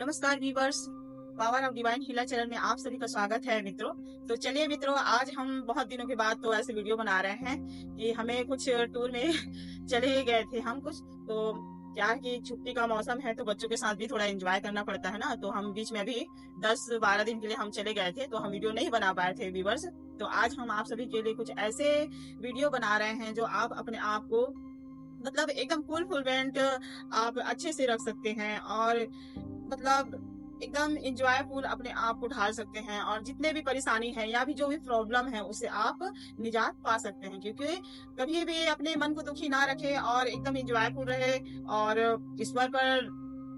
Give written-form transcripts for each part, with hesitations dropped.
नमस्कार viewers, power of divine हीला channel में आप सभी का स्वागत है मित्रों। तो चलिए मित्रों, आज हम बहुत दिनों के बाद तो ऐसे वीडियो बना रहे हैं कि हमें कुछ टूर में चले गए थे हम कुछ। तो क्या है कि छुट्टी का मौसम है तो बच्चों के साथ भी थोड़ा एंजॉय करना पड़ता है ना। तो हम बीच में भी 10-12 दिन के लिए हम चले गए थे, तो हम वीडियो नहीं बना पाए थे व्यूवर्स। तो आज हम आप सभी के लिए कुछ ऐसे वीडियो बना रहे हैं जो आप अपने आप को मतलब एकदम फुलफिलमेंट आप अच्छे से रख सकते हैं और मतलब एकदम एंजॉयफुल अपने आप को ढाल सकते हैं, और जितने भी परेशानी है या भी जो भी प्रॉब्लम है उससे आप निजात पा सकते हैं। क्योंकि कभी भी अपने मन को दुखी ना रखे और एकदम एंजॉयफुल रहे और ईश्वर पर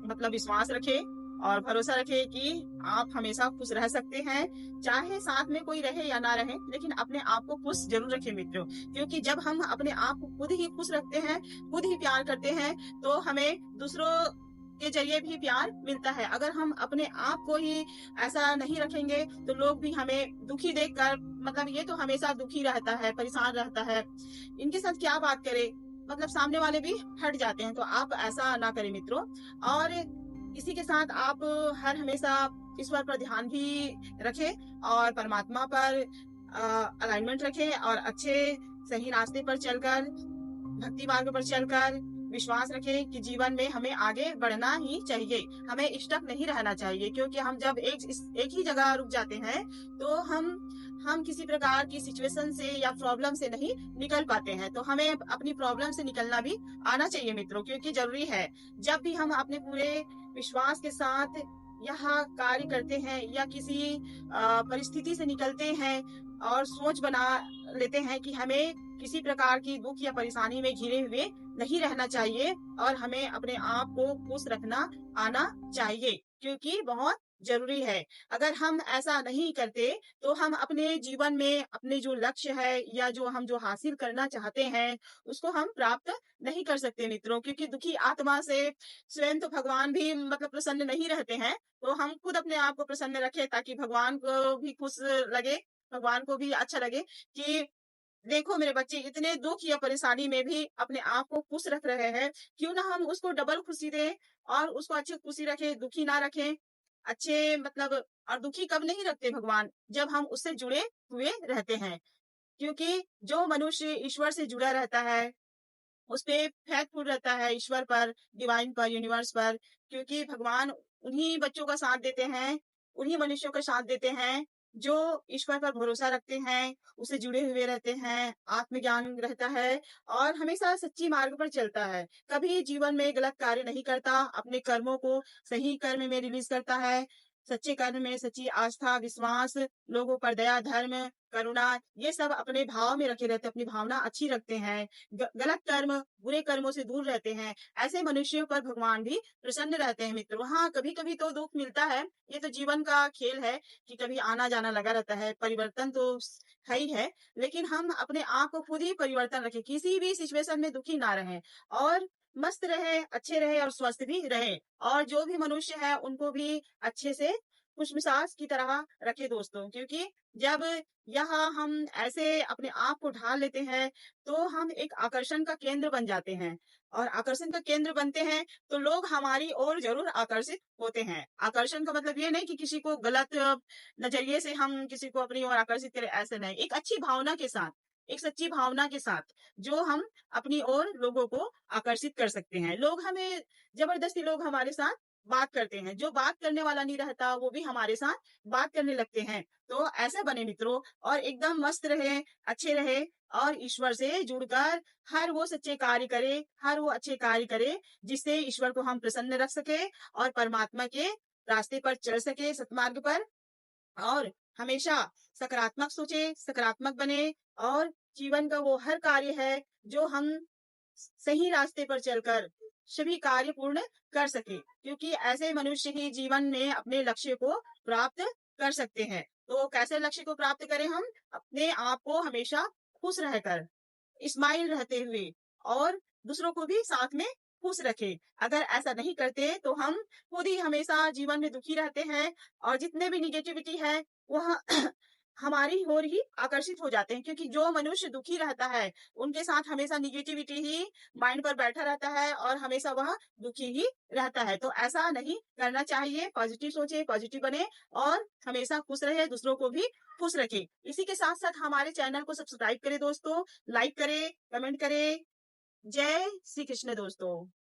मतलब विश्वास रखे और भरोसा रखे कि आप हमेशा खुश रह सकते हैं, चाहे साथ में कोई रहे या ना रहे, लेकिन अपने आप को खुश जरूर रखें मित्रों। क्योंकि जब हम अपने आप को खुद ही खुश रखते हैं, खुद ही प्यार करते हैं, तो हमें दूसरों के जरिए भी प्यार मिलता है। अगर हम अपने आप को ही ऐसा नहीं रखेंगे तो लोग भी हमें दुखी देखकर मतलब ये तो हमेशा दुखी रहता है, परेशान रहता है, इनके साथ क्या बात करें, मतलब सामने वाले भी हट जाते हैं। तो आप ऐसा ना करें मित्रों। और इसी के साथ आप हर हमेशा ईश्वर पर ध्यान भी रखें और परमात्मा पर अलाइनमेंट रखें और अच्छे सही रास्ते पर चलकर, भक्ति मार्ग पर चलकर विश्वास रखें कि जीवन में हमें आगे बढ़ना ही चाहिए, हमें स्टक नहीं रहना चाहिए। क्योंकि हम जब एक ही जगह रुक जाते हैं तो हम किसी प्रकार की सिचुएशन से या प्रॉब्लम से नहीं निकल पाते हैं। तो हमें अपनी प्रॉब्लम से निकलना भी आना चाहिए मित्रों, क्योंकि जरूरी है। जब भी हम अपने पूरे विश्वास के साथ यह कार्य करते हैं या किसी परिस्थिति से निकलते हैं और सोच बना लेते हैं कि हमें किसी प्रकार की दुख या परेशानी में घिरे हुए नहीं रहना चाहिए और हमें अपने आप को खुश रखना आना चाहिए, क्योंकि बहुत जरूरी है। अगर हम ऐसा नहीं करते तो हम अपने जीवन में अपने जो लक्ष्य है या जो हासिल करना चाहते हैं उसको हम प्राप्त नहीं कर सकते मित्रों। क्योंकि दुखी आत्मा से स्वयं तो भगवान भी मतलब प्रसन्न नहीं रहते हैं। तो हम खुद अपने आप को प्रसन्न रखें ताकि भगवान को भी खुश लगे, भगवान को भी अच्छा लगे कि देखो मेरे बच्चे इतने दुख या परेशानी में भी अपने आप को खुश रख रहे हैं, क्यों ना हम उसको डबल खुशी दें और उसको अच्छी खुशी रखें, दुखी ना रखें। अच्छे मतलब और दुखी कब नहीं रखते भगवान, जब हम उससे जुड़े हुए रहते हैं। क्योंकि जो मनुष्य ईश्वर से जुड़ा रहता है उस पे फेथफुल रहता है, ईश्वर पर, डिवाइन पर, यूनिवर्स पर। क्योंकि भगवान उन्हीं बच्चों का साथ देते हैं, उन्हीं मनुष्यों का साथ देते हैं जो ईश्वर पर भरोसा रखते हैं, उससे जुड़े हुए रहते हैं, आत्मज्ञान रहता है और हमेशा सच्ची मार्ग पर चलता है। कभी जीवन में गलत कार्य नहीं करता, अपने कर्मों को सही कर्म में रिलीज करता है। सच्चे कर्म में सच्ची आस्था, विश्वास, लोगों पर दया, धर्म, करुणा, ये सब अपने भाव में रखे रहते हैं, अपनी भावना अच्छी रखते हैं, गलत कर्म, बुरे कर्मों से दूर रहते हैं। ऐसे मनुष्यों पर भगवान भी प्रसन्न रहते हैं मित्रों। हाँ, कभी कभी तो दुख मिलता है, ये तो जीवन का खेल है कि कभी आना जाना लगा रहता है, परिवर्तन तो है ही है। लेकिन हम अपने आप को खुद ही परिवर्तन रखें, किसी भी सिचुएशन में दुखी ना रहें और मस्त रहे, अच्छे रहे और स्वस्थ भी रहे। और जो भी मनुष्य है उनको भी अच्छे से खुशमिजाज की तरह रखे दोस्तों। क्योंकि जब यहाँ हम ऐसे अपने आप को ढाल लेते हैं तो हम एक आकर्षण का केंद्र बन जाते हैं, और आकर्षण का केंद्र बनते हैं तो लोग हमारी ओर जरूर आकर्षित होते हैं। आकर्षण का मतलब ये नहीं कि किसी को गलत नजरिए से हम किसी को अपनी ओर आकर्षित करें, ऐसे नहीं। एक अच्छी भावना के साथ, एक सच्ची भावना के साथ जो हम अपनी ओर लोगों को आकर्षित कर सकते हैं। लोग हमें जबरदस्ती लोग हमारे साथ बात करते हैं, जो बात करने वाला नहीं रहता वो भी हमारे साथ बात करने लगते हैं। तो ऐसे बने मित्रों और एकदम मस्त रहे, अच्छे रहे और ईश्वर से जुड़कर हर वो सच्चे कार्य करे, हर वो अच्छे कार्य करे जिससे ईश्वर को हम प्रसन्न रख सके और परमात्मा के रास्ते पर चल सके, सतमार्ग पर। और हमेशा सकारात्मक सोचे, सकारात्मक बने और जीवन का वो हर कार्य है जो हम सही रास्ते पर चलकर सभी कार्य पूर्ण कर सके। क्योंकि ऐसे मनुष्य ही जीवन में अपने लक्ष्य को प्राप्त कर सकते हैं। तो कैसे लक्ष्य को प्राप्त करें हम? अपने आप को हमेशा खुश रहकर, स्माइल रहते हुए और दूसरों को भी साथ में खुश रखें। अगर ऐसा नहीं करते तो हम खुद ही हमेशा जीवन में दुखी रहते हैं और जितने भी निगेटिविटी है वह हमारी ओर ही आकर्षित हो जाते हैं, क्योंकि जो मनुष्य दुखी रहता है उनके साथ हमेशा निगेटिविटी ही माइंड पर बैठा रहता है और हमेशा वह दुखी ही रहता है। तो ऐसा नहीं करना चाहिए, पॉजिटिव सोचे, पॉजिटिव बने और हमेशा खुश रहे, दूसरों को भी खुश रखे। इसी के साथ साथ हमारे चैनल को सब्सक्राइब करें दोस्तों, लाइक करें, कमेंट करें। जय श्री कृष्ण दोस्तों।